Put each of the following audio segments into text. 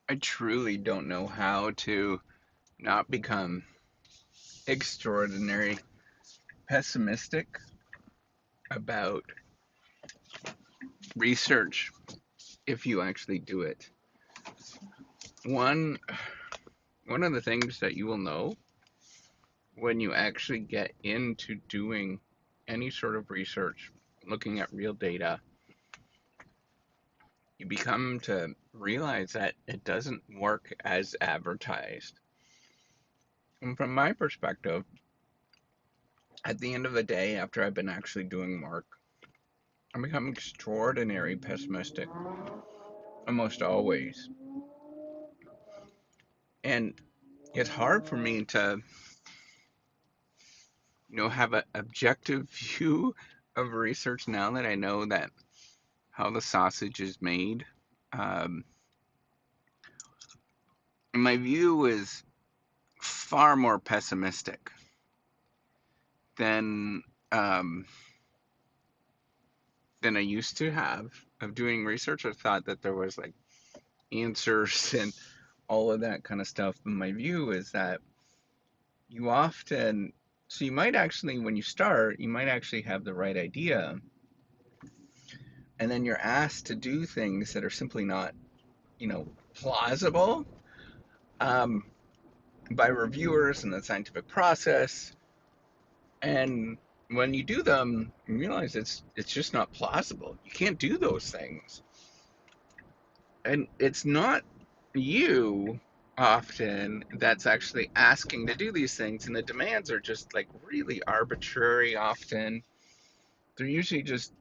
I truly don't know how to not become extraordinary pessimistic about research if you actually do it. One one of the things that you will know when you actually get into doing any sort of research, looking at real data, you become to realize that it doesn't work as advertised. And from my perspective, at the end of the day, after I've been actually doing work, I become extraordinary pessimistic almost always. And it's hard for me to, have an objective view of research now that I know that how the sausage is made. Um, my view is far more pessimistic than um, than I used to have of doing research. I thought that there was like answers and all of that kind of stuff. But my view is that you often, so you might actually, when you start, you might actually have the right idea, and then you're asked to do things that are simply not, plausible um, by reviewers in the scientific process. And when you do them, you realize it's just not plausible. You can't do those things. And it's not you often that's actually asking to do these things, and the demands are just like really arbitrary often. They're usually just,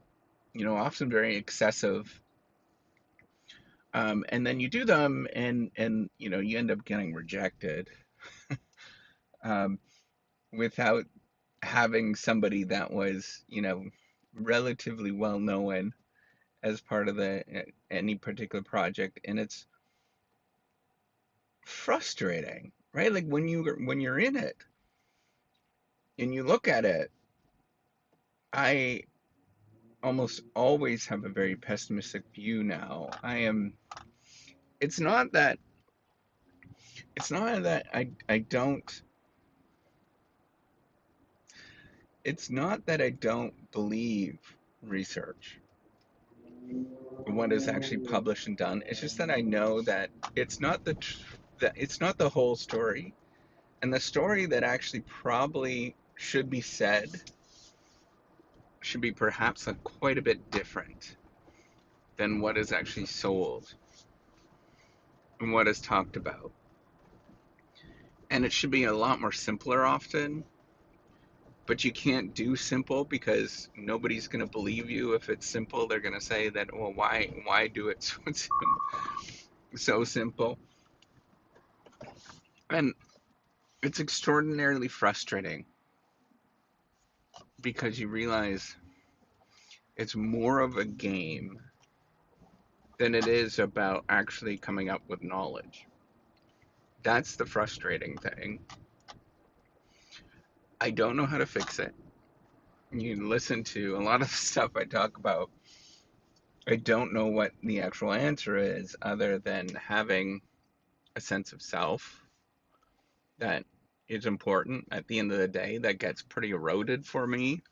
often very excessive. And then you do them, and you end up getting rejected um, without having somebody that was, relatively well known as part of the any particular project, and it's frustrating, right? Like when you're in it and you look at it, I almost always have a very pessimistic view now. It's not that I don't it's not that I don't believe research, what is actually published and done. It's just that I know that it's not that it's not the whole story, and the story that actually probably should be said should be perhaps quite a bit different than what is actually sold and what is talked about. And it should be a lot more simpler often, but you can't do simple because nobody's going to believe you if it's simple. They're going to say that, well, why do it so simple? And it's extraordinarily frustrating because you realize it's more of a game than it is about actually coming up with knowledge. That's the frustrating thing. I don't know how to fix it. You listen to a lot of the stuff I talk about. I don't know what the actual answer is other than having a sense of self that is important at the end of the day. That gets pretty eroded for me.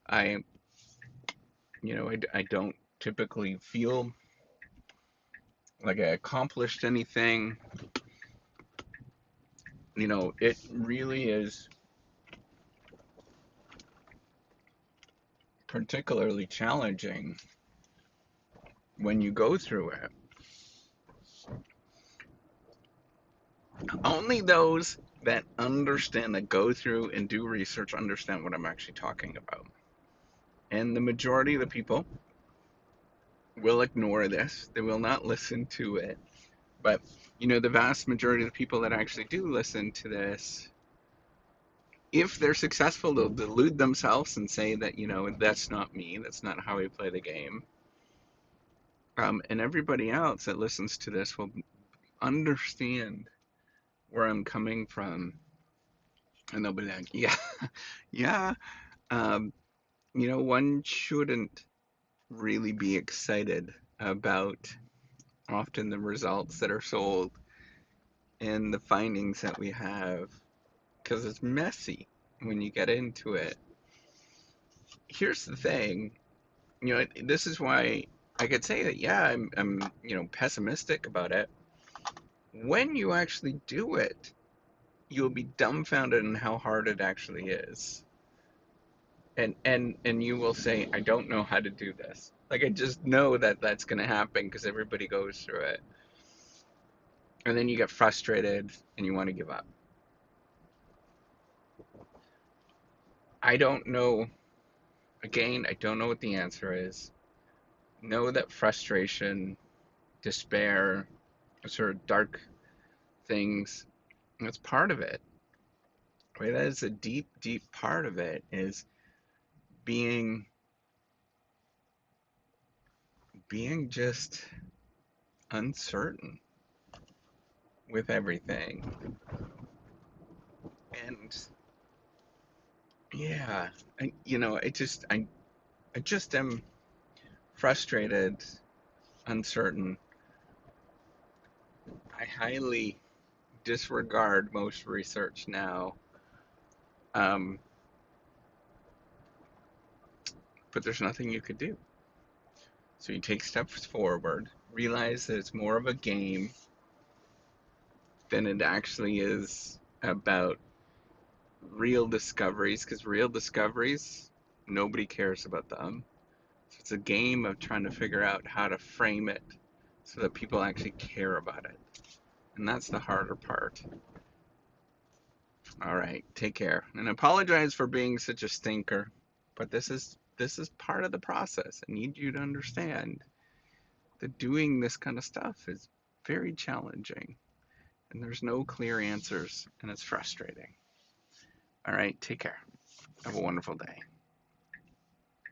I, I don't typically feel like I accomplished anything. It really is particularly challenging when you go through it. Only those that understand, that go through and do research, understand what I'm actually talking about. And the majority of the people will ignore this. They will not listen to it. But, the vast majority of the people that actually do listen to this, if they're successful, they'll delude themselves and say that, that's not me. That's not how we play the game. And everybody else that listens to this will understand where I'm coming from. And they'll be like, yeah, yeah. Um, one shouldn't really be excited about often the results that are sold and the findings that we have, because it's messy when you get into it. Here's the thing, this is why I could say that, yeah, I'm pessimistic about it. When you actually do it, you'll be dumbfounded in how hard it actually is. And you will say, I don't know how to do this. Like, I just know that that's going to happen because everybody goes through it. And then you get frustrated and you want to give up. I don't know. Again, I don't know what the answer is. Know that frustration, despair, sort of dark things, that's part of it. Right? That is a deep, deep part of it, is being just uncertain with everything. And yeah, I just am frustrated, uncertain. I highly disregard most research now. Um, but there's nothing you could do. So you take steps forward, realize that it's more of a game than it actually is about real discoveries, because real discoveries, nobody cares about them. So it's a game of trying to figure out how to frame it so that people actually care about it. And that's the harder part. All right, take care. And I apologize for being such a stinker, but this is part of the process. I need you to understand that doing this kind of stuff is very challenging, and there's no clear answers, and it's frustrating. All right, take care. Have a wonderful day.